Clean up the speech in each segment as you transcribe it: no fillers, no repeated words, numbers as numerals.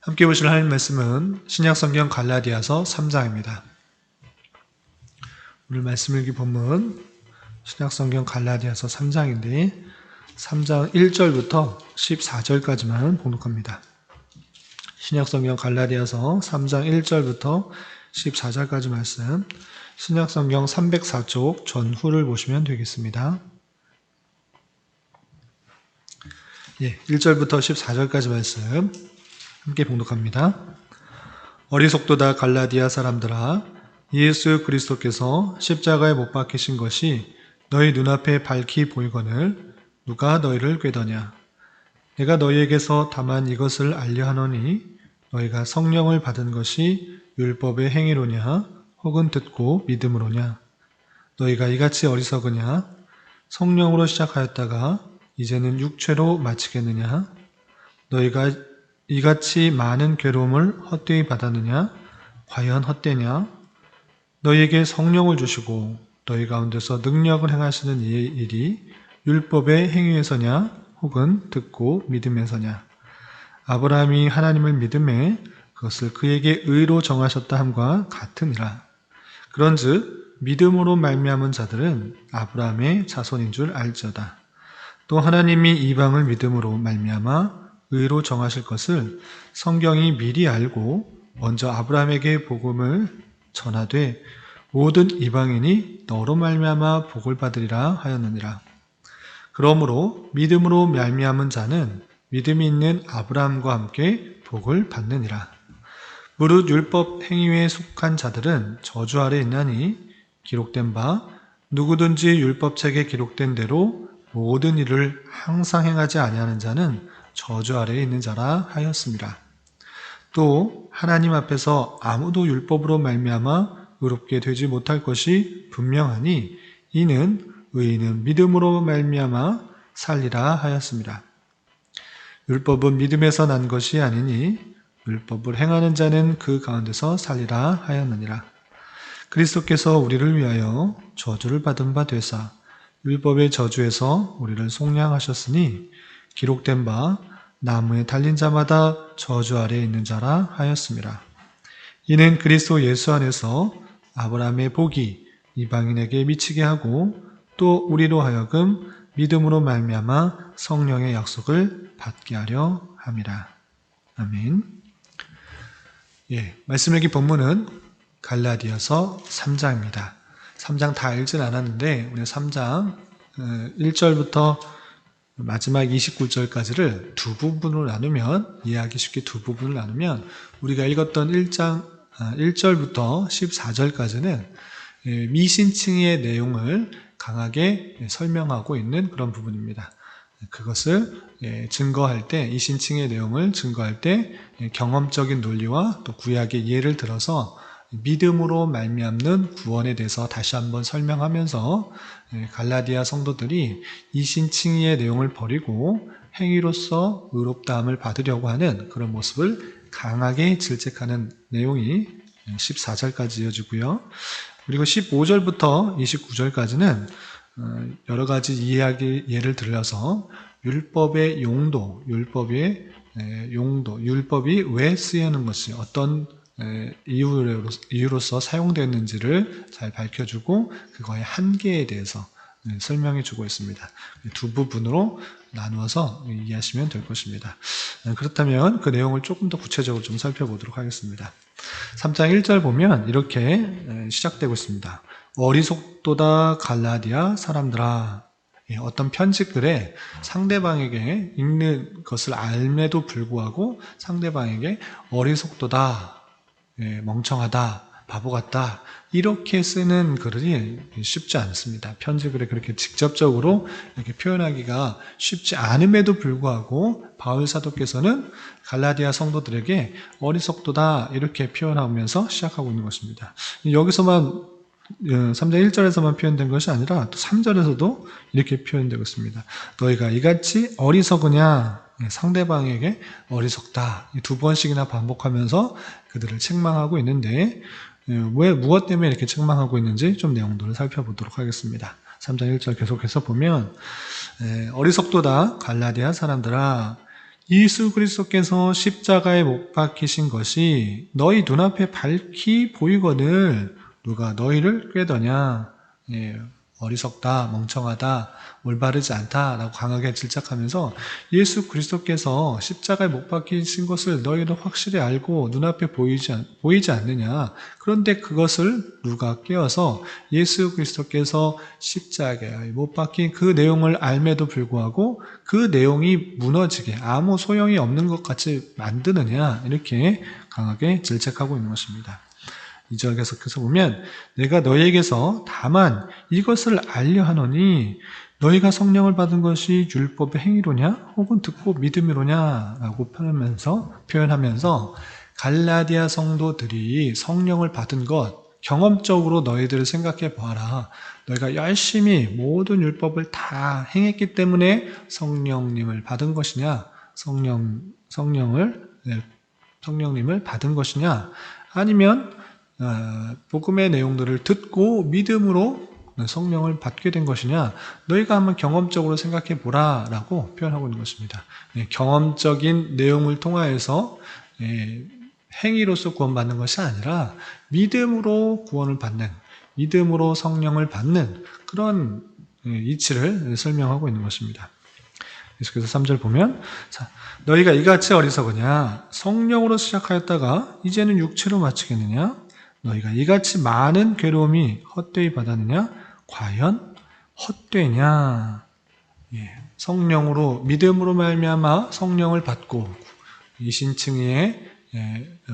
함께 보실 하나님 말씀은 신약성경 갈라디아서 3장입니다. 오늘 말씀 읽기 본문 신약성경 갈라디아서 3장인데 3장 1절부터 14절까지만 봉독합니다. 신약성경 갈라디아서 3장 1절부터 14절까지 말씀, 신약성경 304쪽 전후를 보시면 되겠습니다. 1절부터 14절까지 말씀 함께 봉독합니다. 어리석도다 갈라디아 사람들아, 예수 그리스도께서 십자가에 못 박히신 것이 너희 눈앞에 밝히 보이거늘 누가 너희를 꾀더냐? 내가 너희에게서 다만 이것을 알려 하노니 너희가 성령을 받은 것이 율법의 행위로냐 혹은 듣고 믿음으로냐? 너희가 이같이 어리석으냐? 성령으로 시작하였다가 이제는 육체로 마치겠느냐? 너희가 이같이 많은 괴로움을 헛되이 받았느냐? 과연 헛되냐? 너희에게 성령을 주시고 너희 가운데서 능력을 행하시는 이의 일이 율법의 행위에서냐 혹은 듣고 믿음에서냐? 아브라함이 하나님을 믿음에 그것을 그에게 의로 정하셨다 함과 같으니라. 그런즉 믿음으로 말미암은 자들은 아브라함의 자손인 줄 알지어다. 또 하나님이 이방을 믿음으로 말미암아 의로 정하실 것을 성경이 미리 알고 먼저 아브라함에게 복음을 전하되 모든 이방인이 너로 말미암아 복을 받으리라 하였느니라. 그러므로 믿음으로 말미암은 자는 믿음이 있는 아브라함과 함께 복을 받느니라. 무릇 율법 행위에 속한 자들은 저주 아래 있나니 기록된 바 누구든지 율법책에 기록된 대로 모든 일을 항상 행하지 아니하는 자는 저주 아래에 있는 자라 하였습니다. 또 하나님 앞에서 아무도 율법으로 말미암아 의롭게 되지 못할 것이 분명하니 이는 의인은 믿음으로 말미암아 살리라 하였습니다. 율법은 믿음에서 난 것이 아니니 율법을 행하는 자는 그 가운데서 살리라 하였느니라. 그리스도께서 우리를 위하여 저주를 받은 바 되사 율법의 저주에서 우리를 속량하셨으니 기록된 바 나무에 달린 자마다 저주 아래에 있는 자라 하였습니다. 이는 그리스도 예수 안에서 아브라함의 복이 이방인에게 미치게 하고 또 우리로 하여금 믿음으로 말미암아 성령의 약속을 받게 하려 함이라. 아멘. 말씀 읽기 본문은 갈라디아서 3장입니다. 3장 다 읽진 않았는데 우리 3장 1절부터 마지막 29절까지를 두 부분으로 나누면, 이해하기 쉽게 두 부분을 나누면 우리가 읽었던 1장 1절부터 14절까지는 미신칭의 내용을 강하게 설명하고 있는 그런 부분입니다. 그것을 증거할 때, 이신칭의 내용을 증거할 때 경험적인 논리와 또 구약의 예를 들어서 믿음으로 말미암는 구원에 대해서 다시 한번 설명하면서 갈라디아 성도들이 이신칭의의 내용을 버리고 행위로서 의롭다함을 받으려고 하는 그런 모습을 강하게 질책하는 내용이 14절까지 이어지고요. 그리고 15절부터 29절까지는 여러 가지 이야기 예를 들어서 율법의 용도, 율법이 왜 쓰이는 것이 어떤 이유로서 사용되었는지를 잘 밝혀주고 그거의 한계에 대해서 설명해 주고 있습니다. 두 부분으로 나누어서 이해하시면 될 것입니다. 그렇다면 그 내용을 조금 더 구체적으로 좀 살펴보도록 하겠습니다. 3장 1절 보면 이렇게 시작되고 있습니다. 어리석도다 갈라디아 사람들아. 어떤 편지글에 상대방에게 읽는 것을 알매도 불구하고 상대방에게 어리석도다, 멍청하다, 바보 같다 이렇게 쓰는 글이 쉽지 않습니다. 편지글에 그렇게 직접적으로 이렇게 표현하기가 쉽지 않음에도 불구하고 바울 사도께서는 갈라디아 성도들에게 어리석도다 이렇게 표현하면서 시작하고 있는 것입니다. 여기서만 3장 1절에서만 표현된 것이 아니라 또 3절에서도 이렇게 표현되고 있습니다. 너희가 이같이 어리석으냐, 상대방에게 어리석다 두 번씩이나 반복하면서 그들을 책망하고 있는데 왜 무엇 때문에 이렇게 책망하고 있는지 좀 내용들을 살펴보도록 하겠습니다. 3장 1절 계속해서 보면 어리석도다 갈라디아 사람들아, 예수 그리스도께서 십자가에 못 박히신 것이 너희 눈앞에 밝히 보이거늘 누가 너희를 꾀더냐? 예, 어리석다, 멍청하다, 올바르지 않다라고 강하게 질책하면서 예수 그리스도께서 십자가에 못 박히신 것을 너희는 확실히 알고 눈앞에 보이지 않느냐? 그런데 그것을 누가 깨어서 예수 그리스도께서 십자가에 못 박힌 그 내용을 알매도 불구하고 그 내용이 무너지게 아무 소용이 없는 것 같이 만드느냐? 이렇게 강하게 질책하고 있는 것입니다. 2절 계속해서 보면 내가 너희에게서 다만 이것을 알려 하노니 너희가 성령을 받은 것이 율법의 행위로냐 혹은 듣고 믿음이로냐 라고 표현하면서 갈라디아 성도들이 성령을 받은 것 경험적으로 너희들을 생각해 보아라. 너희가 열심히 모든 율법을 다 행했기 때문에 성령님을 받은 것이냐 성령님을 받은 것이냐 아니면 복음의 내용들을 듣고 믿음으로 성령을 받게 된 것이냐 너희가 한번 경험적으로 생각해 보라 라고 표현하고 있는 것입니다. 경험적인 내용을 통하여서 행위로서 구원받는 것이 아니라 믿음으로 구원을 받는 믿음으로 성령을 받는 그런 이치를 설명하고 있는 것입니다. 그래서 3절 보면 너희가 이같이 어리석으냐 성령으로 시작하였다가 이제는 육체로 마치겠느냐 너희가 이같이 많은 괴로움이 헛되이 받았느냐? 과연 헛되냐? 성령으로 믿음으로 말미암아 성령을 받고 이신층의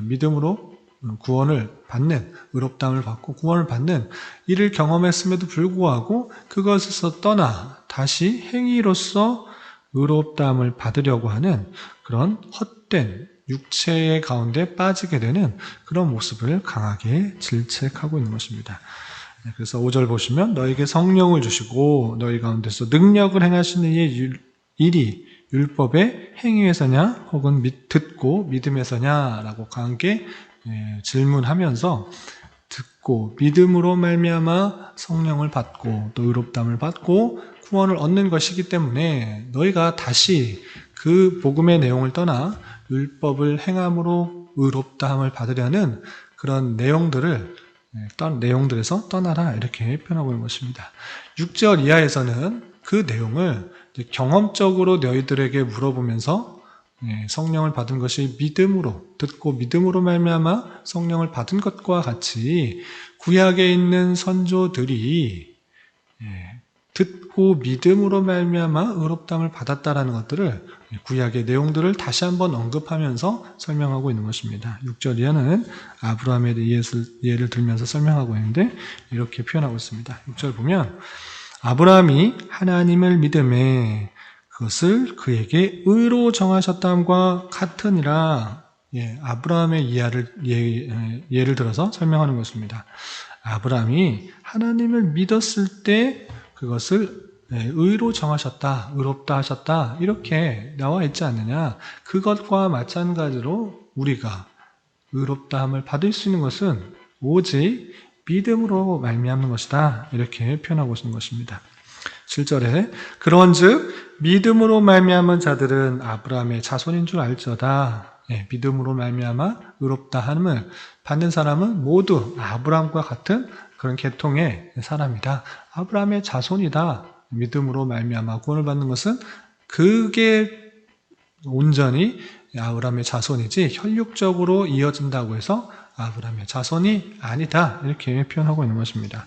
믿음으로 구원을 받는 의롭다함을 받고 구원을 받는 이를 경험했음에도 불구하고 그것에서 떠나 다시 행위로서 의롭다함을 받으려고 하는 그런 헛된 육체의 가운데 빠지게 되는 그런 모습을 강하게 질책하고 있는 것입니다. 그래서 5절 보시면 너에게 성령을 주시고 너희 가운데서 능력을 행하시는 이의 일이 율법의 행위에서냐 혹은 듣고 믿음에서냐 라고 강하게 질문하면서 듣고 믿음으로 말미암아 성령을 받고 또 의롭다함을 받고 구원을 얻는 것이기 때문에 너희가 다시 그 복음의 내용을 떠나 율법을 행함으로 의롭다함을 받으려는 그런 내용들에서 떠나라 이렇게 표현하고 있는 것입니다. 6절 이하에서는 그 내용을 경험적으로 너희들에게 물어보면서 성령을 받은 것이 믿음으로 듣고 믿음으로 말미암아 성령을 받은 것과 같이 구약에 있는 선조들이 듣고 믿음으로 말미암아 의롭다함을 받았다라는 것들을 구약의 내용들을 다시 한번 언급하면서 설명하고 있는 것입니다. 6절 이하는 아브라함의 예를 들면서 설명하고 있는데 이렇게 표현하고 있습니다. 6절 보면 아브라함이 하나님을 믿음에 그것을 그에게 의로 정하셨다함과 같으니라. 아브라함의 예를 들어서 설명하는 것입니다. 아브라함이 하나님을 믿었을 때 그것을 의로 정하셨다, 의롭다 하셨다 이렇게 나와 있지 않느냐. 그것과 마찬가지로 우리가 의롭다함을 받을 수 있는 것은 오직 믿음으로 말미암는 것이다 이렇게 표현하고 있는 것입니다. 7절에 그런즉 믿음으로 말미암은 자들은 아브라함의 자손인 줄 알지어다. 믿음으로 말미암아 의롭다함을 받는 사람은 모두 아브라함과 같은 그런 계통의 사람이다. 아브라함의 자손이다. 믿음으로 말미암아 구원을 받는 것은 그게 온전히 아브라함의 자손이지 혈육적으로 이어진다고 해서 아브라함의 자손이 아니다. 이렇게 표현하고 있는 것입니다.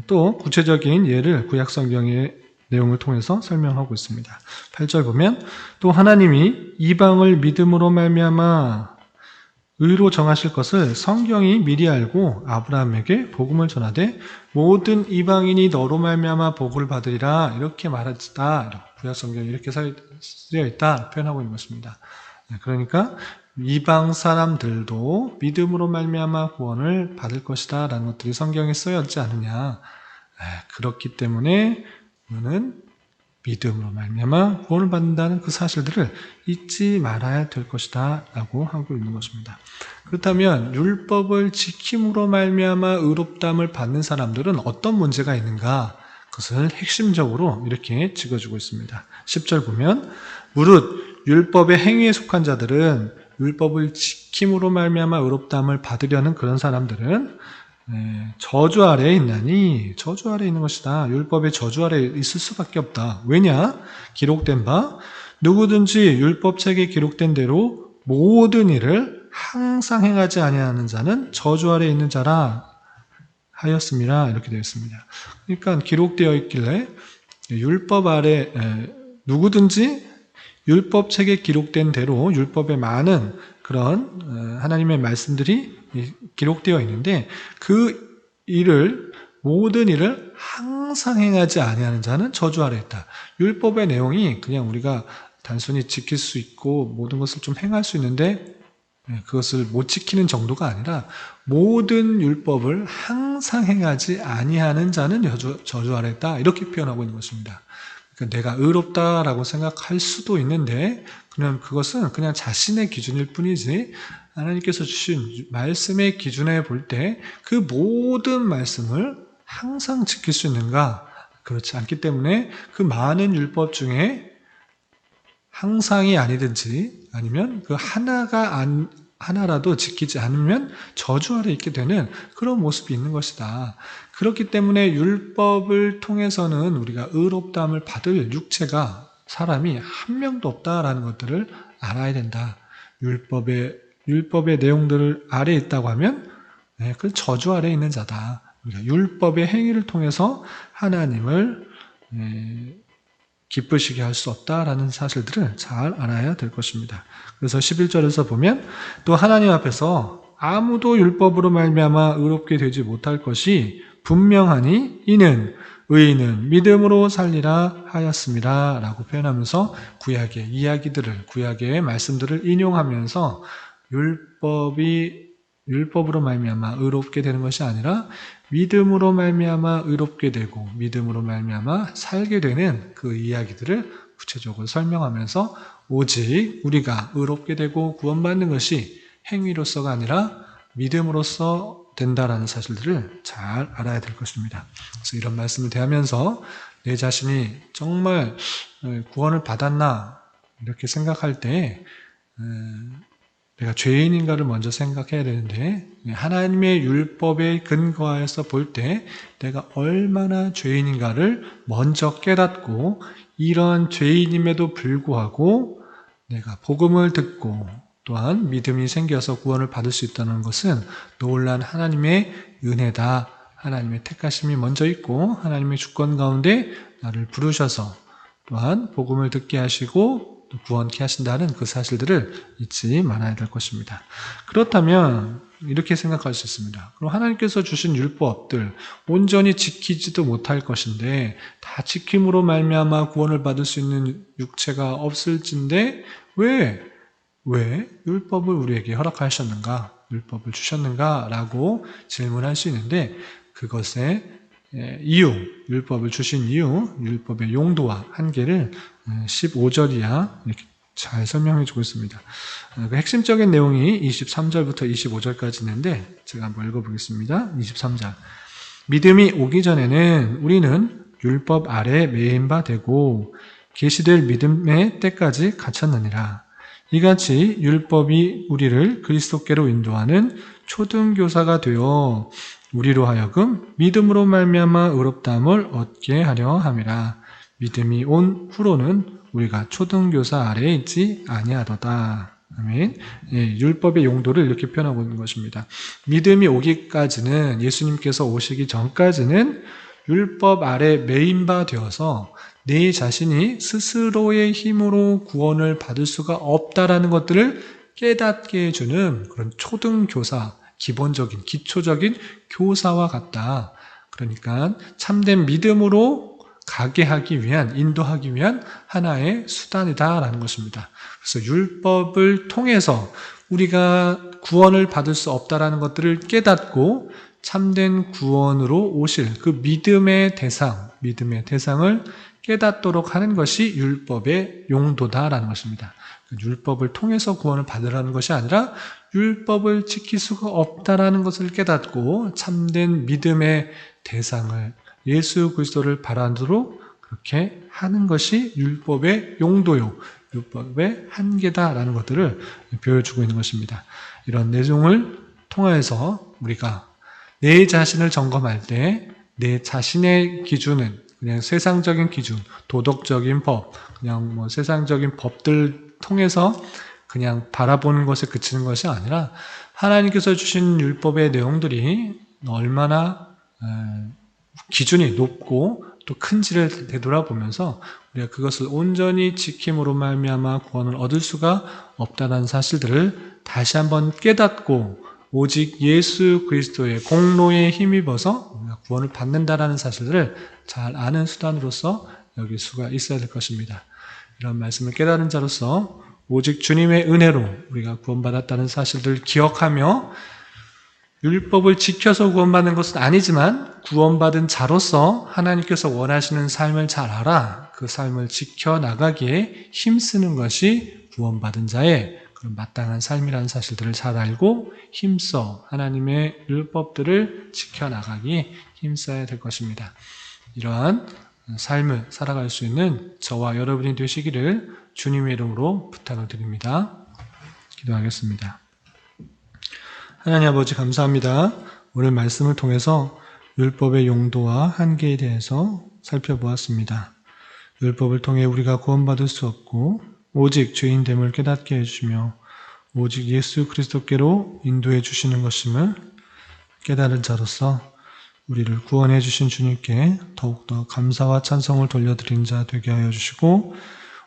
또 구체적인 예를 구약 성경의 내용을 통해서 설명하고 있습니다. 8절 보면 또 하나님이 이방을 믿음으로 말미암아 의로 정하실 것을 성경이 미리 알고 아브라함에게 복음을 전하되 모든 이방인이 너로 말미암아 복을 받으리라 이렇게 말했다. 구약 성경이 이렇게 쓰여 있다 표현하고 있는 것입니다. 그러니까 이방 사람들도 믿음으로 말미암아 구원을 받을 것이다 라는 것들이 성경에 쓰여 있지 않느냐. 그렇기 때문에 우리는 믿음으로 말미암아 구원을 받는다는 그 사실들을 잊지 말아야 될 것이다 라고 하고 있는 것입니다. 그렇다면 율법을 지킴으로 말미암아 의롭다함을 받는 사람들은 어떤 문제가 있는가? 그것을 핵심적으로 이렇게 찍어주고 있습니다. 10절 보면 무릇 율법의 행위에 속한 자들은 율법을 지킴으로 말미암아 의롭다함을 받으려는 그런 사람들은 저주 아래에 있나니 저주 아래에 있는 것이다. 율법의 저주 아래에 있을 수밖에 없다. 왜냐? 기록된 바 누구든지 율법책에 기록된 대로 모든 일을 항상 행하지 아니하는 자는 저주 아래에 있는 자라 하였습니다. 이렇게 되어 있습니다. 그러니까 기록되어 있길래 율법 아래 누구든지 율법책에 기록된 대로 율법에 많은 그런 하나님의 말씀들이 기록되어 있는데 그 모든 일을 항상 행하지 아니하는 자는 저주 아래에 있다. 율법의 내용이 그냥 우리가 단순히 지킬 수 있고 모든 것을 좀 행할 수 있는데 그것을 못 지키는 정도가 아니라 모든 율법을 항상 행하지 아니하는 자는 저주 아래에 있다. 이렇게 표현하고 있는 것입니다. 그러니까 내가 의롭다라고 생각할 수도 있는데 그냥 그것은 그냥 자신의 기준일 뿐이지 하나님께서 주신 말씀의 기준에 볼 때 그 모든 말씀을 항상 지킬 수 있는가? 그렇지 않기 때문에 그 많은 율법 중에 항상이 아니든지 아니면 그 하나라도 지키지 않으면 저주 아래 있게 되는 그런 모습이 있는 것이다. 그렇기 때문에 율법을 통해서는 우리가 의롭다함을 받을 육체가 사람이 한 명도 없다라는 것들을 알아야 된다. 율법의 내용들을 아래에 있다고 하면 그 저주 아래에 있는 자다. 우리가 율법의 행위를 통해서 하나님을 기쁘시게 할 수 없다라는 사실들을 잘 알아야 될 것입니다. 그래서 11절에서 보면 또 하나님 앞에서 아무도 율법으로 말미암아 의롭게 되지 못할 것이 분명하니 이는 의인은 믿음으로 살리라 하였습니다. 라고 표현하면서 구약의 이야기들을 구약의 말씀들을 인용하면서 율법으로 말미암아 의롭게 되는 것이 아니라 믿음으로 말미암아 의롭게 되고 믿음으로 말미암아 살게 되는 그 이야기들을 구체적으로 설명하면서 오직 우리가 의롭게 되고 구원받는 것이 행위로서가 아니라 믿음으로써 된다라는 사실들을 잘 알아야 될 것입니다. 그래서 이런 말씀을 대하면서 내 자신이 정말 구원을 받았나 이렇게 생각할 때 내가 죄인인가를 먼저 생각해야 되는데 하나님의 율법에 근거하여서 볼 때 내가 얼마나 죄인인가를 먼저 깨닫고 이런 죄인임에도 불구하고 내가 복음을 듣고 또한 믿음이 생겨서 구원을 받을 수 있다는 것은 놀란 하나님의 은혜다. 하나님의 택하심이 먼저 있고 하나님의 주권 가운데 나를 부르셔서 또한 복음을 듣게 하시고 구원케 하신다는 그 사실들을 잊지 말아야 될 것입니다. 그렇다면 이렇게 생각할 수 있습니다. 그럼 하나님께서 주신 율법들 온전히 지키지도 못할 것인데 다 지킴으로 말미암아 구원을 받을 수 있는 육체가 없을진데 왜 율법을 우리에게 허락하셨는가? 율법을 주셨는가? 라고 질문할 수 있는데 그것의 이유, 율법을 주신 이유, 율법의 용도와 한계를 15절 이하 이렇게 잘 설명해 주고 있습니다. 그 핵심적인 내용이 23절부터 25절까지 있는데 제가 한번 읽어보겠습니다. 23절 믿음이 오기 전에는 우리는 율법 아래 매인 바 되고 계시될 믿음의 때까지 갇혔느니라. 이같이 율법이 우리를 그리스도께로 인도하는 초등교사가 되어 우리로 하여금 믿음으로 말미암아 의롭다함을 얻게 하려 함이라. 믿음이 온 후로는 우리가 초등교사 아래에 있지 아니하도다. 아멘. 율법의 용도를 이렇게 표현하고 있는 것입니다. 믿음이 오기까지는 예수님께서 오시기 전까지는 율법 아래 매인 바 되어서 내 자신이 스스로의 힘으로 구원을 받을 수가 없다라는 것들을 깨닫게 해주는 그런 초등교사, 기본적인, 기초적인 교사와 같다. 그러니까 참된 믿음으로 가게 하기 위한, 인도하기 위한 하나의 수단이다라는 것입니다. 그래서 율법을 통해서 우리가 구원을 받을 수 없다라는 것들을 깨닫고 참된 구원으로 오실 그 믿음의 대상을 깨닫도록 하는 것이 율법의 용도다라는 것입니다. 율법을 통해서 구원을 받으라는 것이 아니라 율법을 지킬 수가 없다라는 것을 깨닫고 참된 믿음의 대상을 예수 그리스도를 바라도록 그렇게 하는 것이 율법의 용도요, 율법의 한계다라는 것들을 보여주고 있는 것입니다. 이런 내용을 통하여서 우리가 내 자신을 점검할 때 내 자신의 기준은 그냥 세상적인 기준, 도덕적인 법, 그냥 뭐 세상적인 법들 통해서 그냥 바라보는 것에 그치는 것이 아니라 하나님께서 주신 율법의 내용들이 얼마나 기준이 높고 또 큰지를 되돌아보면서 우리가 그것을 온전히 지킴으로 말미암아 구원을 얻을 수가 없다는 사실들을 다시 한번 깨닫고 오직 예수 그리스도의 공로에 힘입어서 우리가 구원을 받는다라는 사실들을 잘 아는 수단으로서 여길 수가 있어야 될 것입니다. 이런 말씀을 깨달은 자로서 오직 주님의 은혜로 우리가 구원받았다는 사실들을 기억하며 율법을 지켜서 구원받는 것은 아니지만 구원받은 자로서 하나님께서 원하시는 삶을 잘 알아 그 삶을 지켜나가기에 힘쓰는 것이 구원받은 자의 그런 마땅한 삶이라는 사실들을 잘 알고 힘써 하나님의 율법들을 지켜나가기에 힘써야 될 것입니다. 이러한 삶을 살아갈 수 있는 저와 여러분이 되시기를 주님의 이름으로 부탁을 드립니다. 기도하겠습니다. 하나님 아버지 감사합니다. 오늘 말씀을 통해서 율법의 용도와 한계에 대해서 살펴보았습니다. 율법을 통해 우리가 구원받을 수 없고 오직 죄인됨을 깨닫게 해주시며 오직 예수 그리스도께로 인도해 주시는 것임을 깨달은 자로서 우리를 구원해 주신 주님께 더욱더 감사와 찬송을 돌려드린 자 되게 하여 주시고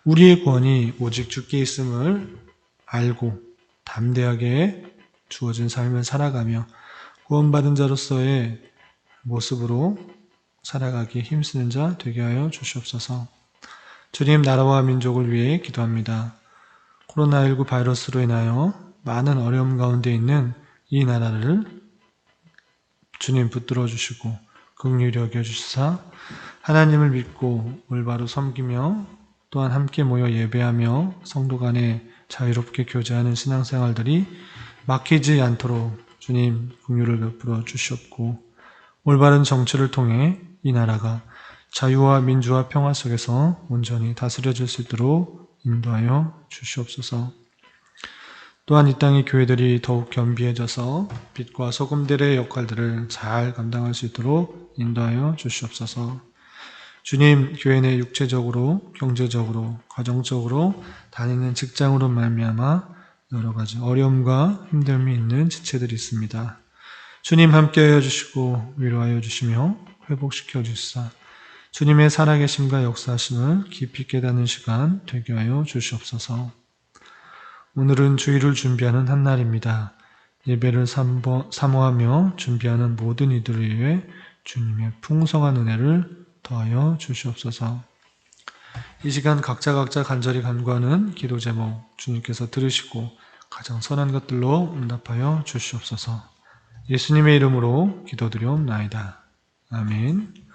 우리의 구원이 오직 주께 있음을 알고 담대하게 주어진 삶을 살아가며 구원받은 자로서의 모습으로 살아가기에 힘쓰는 자 되게 하여 주시옵소서. 주님 나라와 민족을 위해 기도합니다. 코로나19 바이러스로 인하여 많은 어려움 가운데 있는 이 나라를 주님 붙들어 주시고 긍휼히 여겨 주시사 하나님을 믿고 올바로 섬기며 또한 함께 모여 예배하며 성도 간에 자유롭게 교제하는 신앙생활들이 막히지 않도록 주님 긍휼을 베풀어 주시옵고 올바른 정치를 통해 이 나라가 자유와 민주와 평화 속에서 온전히 다스려질 수 있도록 인도하여 주시옵소서. 또한 이 땅의 교회들이 더욱 겸비해져서 빛과 소금들의 역할들을 잘 감당할 수 있도록 인도하여 주시옵소서. 주님, 교회 내 육체적으로, 경제적으로, 가정적으로 다니는 직장으로 말미암아 여러 가지 어려움과 힘듦이 있는 지체들이 있습니다. 주님 함께하여 주시고 위로하여 주시며 회복시켜 주시사 주님의 살아계심과 역사하심을 깊이 깨닫는 시간 되게 하여 주시옵소서. 오늘은 주일을 준비하는 한 날입니다. 예배를 사모하며 준비하는 모든 이들을 위해 주님의 풍성한 은혜를 더하여 주시옵소서. 이 시간 각자 간절히 간구하는 기도 제목 주님께서 들으시고 가장 선한 것들로 응답하여 주시옵소서. 예수님의 이름으로 기도드리옵나이다. 아멘.